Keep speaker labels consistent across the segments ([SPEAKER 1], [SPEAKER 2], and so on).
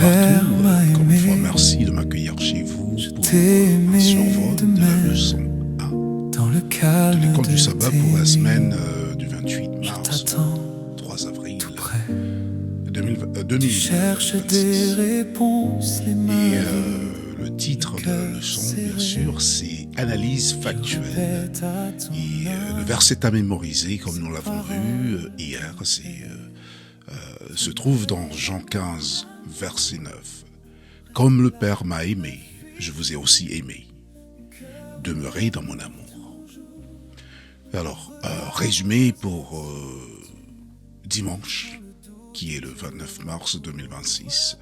[SPEAKER 1] partout.
[SPEAKER 2] Père m'a
[SPEAKER 1] Encore une
[SPEAKER 2] aimé.
[SPEAKER 1] fois, merci de m'accueillir chez vous pour
[SPEAKER 2] t'ai aimé
[SPEAKER 1] un survol
[SPEAKER 2] de
[SPEAKER 1] de la
[SPEAKER 2] même.
[SPEAKER 1] leçon 1
[SPEAKER 2] Dans le
[SPEAKER 1] de
[SPEAKER 2] calme
[SPEAKER 1] l'école du
[SPEAKER 2] de
[SPEAKER 1] sabbat
[SPEAKER 2] tes
[SPEAKER 1] pour la semaine
[SPEAKER 2] nuits,
[SPEAKER 1] du 28
[SPEAKER 2] je
[SPEAKER 1] mars
[SPEAKER 2] t'attends
[SPEAKER 1] au 3 avril
[SPEAKER 2] tout près.
[SPEAKER 1] 2020
[SPEAKER 2] Tu cherches des
[SPEAKER 1] 2026.
[SPEAKER 2] réponses, les
[SPEAKER 1] Et
[SPEAKER 2] mains
[SPEAKER 1] le titre de la
[SPEAKER 2] cœur
[SPEAKER 1] leçon, bien
[SPEAKER 2] serré.
[SPEAKER 1] sûr, c'est Analyse
[SPEAKER 2] Je
[SPEAKER 1] factuelle.
[SPEAKER 2] répète à ton
[SPEAKER 1] Et le
[SPEAKER 2] âme
[SPEAKER 1] verset à mémoriser, comme nous l'avons vu hier, se trouve dans Jean 15, verset 9. Comme le Père m'a aimé, je vous ai aussi aimé. Demeurez dans mon amour. Alors, résumé pour dimanche, qui est le 29 mars 2026,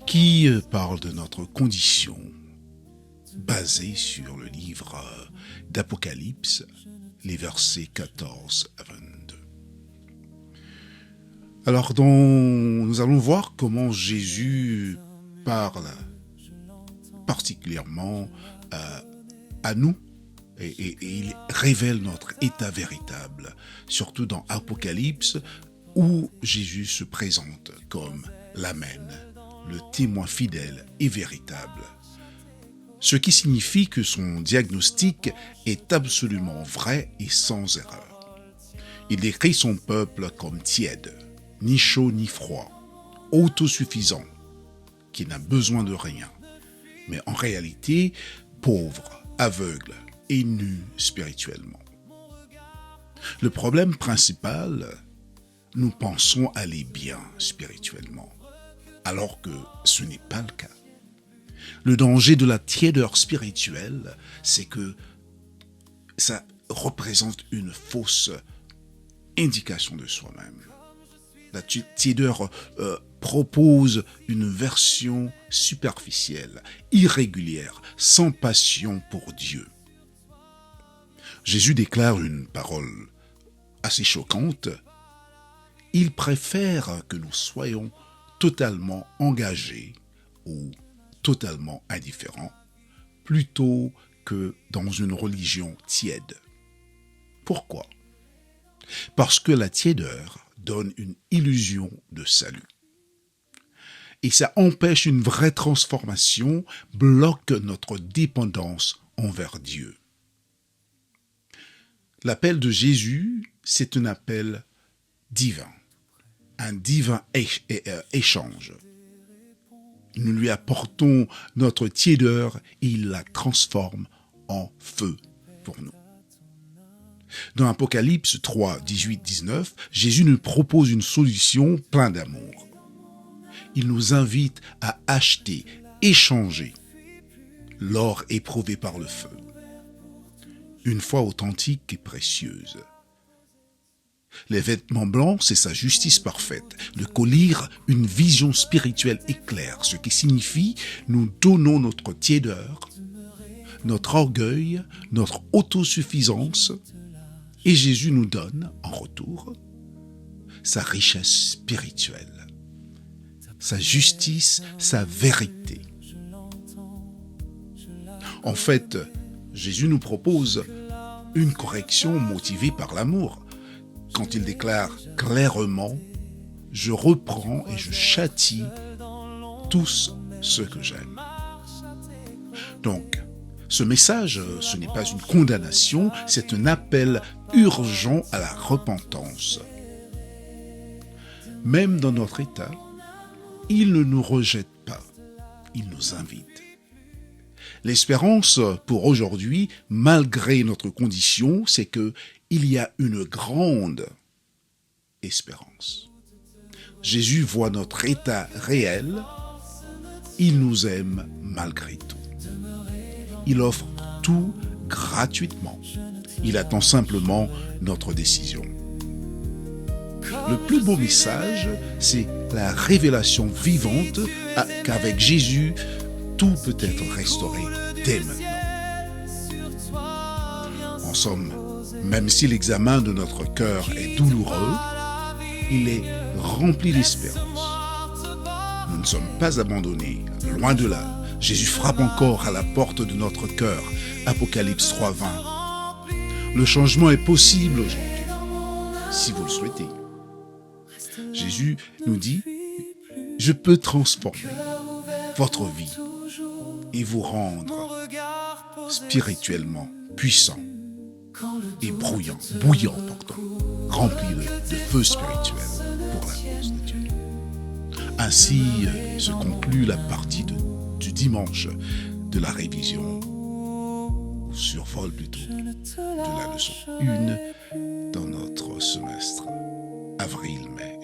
[SPEAKER 1] qui parle de notre condition basée sur le livre d'Apocalypse, les versets 14 à 22. Alors, nous allons voir comment Jésus parle particulièrement à nous et il révèle notre état véritable, surtout dans Apocalypse, où Jésus se présente comme l'Amen, le témoin fidèle et véritable. Ce qui signifie que son diagnostic est absolument vrai et sans erreur. Il décrit son peuple comme tiède, ni chaud ni froid, autosuffisant, qui n'a besoin de rien, mais en réalité pauvre, aveugle et nu spirituellement. Le problème principal, nous pensons aller bien spirituellement, alors que ce n'est pas le cas. Le danger de la tiédeur spirituelle, c'est que ça représente une fausse indication de soi-même. La tiédeur propose une version superficielle, irrégulière, sans passion pour Dieu. Jésus déclare une parole assez choquante. Il préfère que nous soyons totalement engagés ou totalement indifférents, plutôt que dans une religion tiède. Pourquoi ? Parce que la tiédeur donne une illusion de salut. Et ça empêche une vraie transformation, bloque notre dépendance envers Dieu. L'appel de Jésus, c'est un appel divin, un divin échange. Nous lui apportons notre tiédeur et il la transforme en feu pour nous. Dans Apocalypse 3, 18, 19, Jésus nous propose une solution pleine d'amour. Il nous invite à acheter, échanger l'or éprouvé par le feu. Une foi authentique et précieuse. Les vêtements blancs, c'est sa justice parfaite. Le collier, une vision spirituelle éclair, ce qui signifie nous donnons notre tiédeur, notre orgueil, notre autosuffisance, et Jésus nous donne, en retour, sa richesse spirituelle, sa justice, sa vérité. En fait, Jésus nous propose une correction motivée par l'amour, quand il déclare clairement « Je reprends et je châtie tous ceux que j'aime ». Donc, ce message, ce n'est pas une condamnation, c'est un appel urgent à la repentance. Même dans notre état, il ne nous rejette pas, il nous invite. L'espérance pour aujourd'hui, malgré notre condition, c'est que il y a une grande espérance. Jésus voit notre état réel, il nous aime malgré tout. Il offre tout gratuitement. Il attend simplement notre décision. Le plus beau message, c'est la révélation vivante qu'avec Jésus, tout peut être restauré dès maintenant. En somme, même si l'examen de notre cœur est douloureux, il est rempli d'espérance. Nous ne sommes pas abandonnés, loin de là. Jésus frappe encore à la porte de notre cœur. Apocalypse 3, 20. Le changement est possible aujourd'hui, si vous le souhaitez. Jésus nous dit, je peux transformer votre vie et vous rendre spirituellement puissant et bouillant, rempli de feu spirituel pour la cause de Dieu. Ainsi se conclut la partie du dimanche de la révision, ou survol plutôt, de la leçon 1 dans notre semestre avril-mai